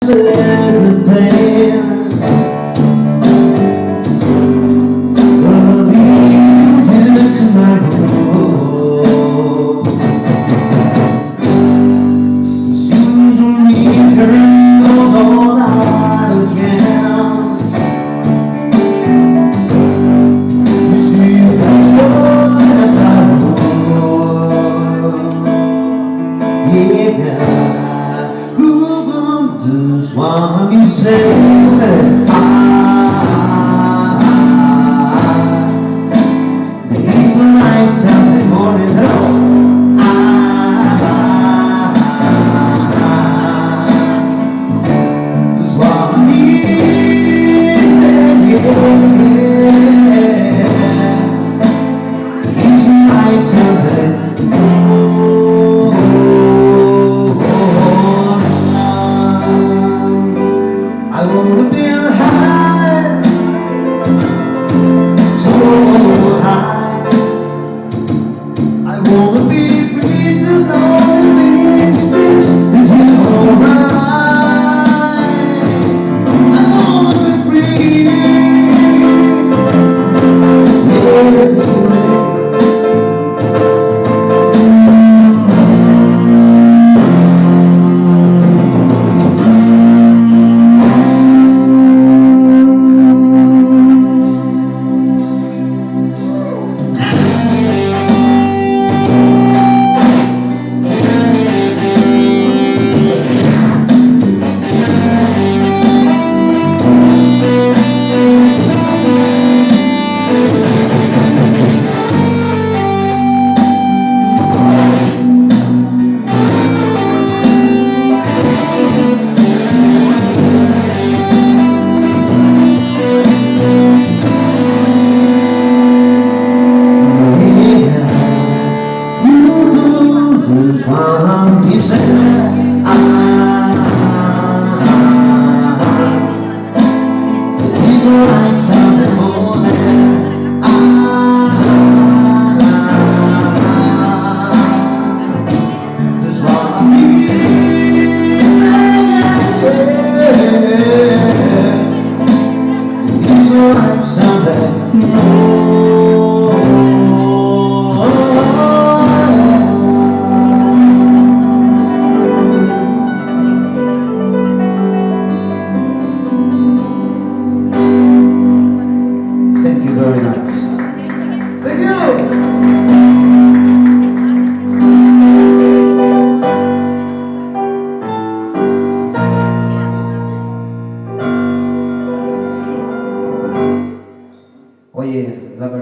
said the pain will lead to my road. Excuse me, girl, all I can. You see, that's all that I know. Yeah. Swami says the hazel light Saturday morning. Hello. Swami said the hazel light Saturday I wanna be high, so high. I wanna be free to know this is alright. I wanna be free. Yes, Swami said, these are like Sunday morning. The Swami said, these are like Sunday morning. Thank you very much. Thank you. Oye, la verdad.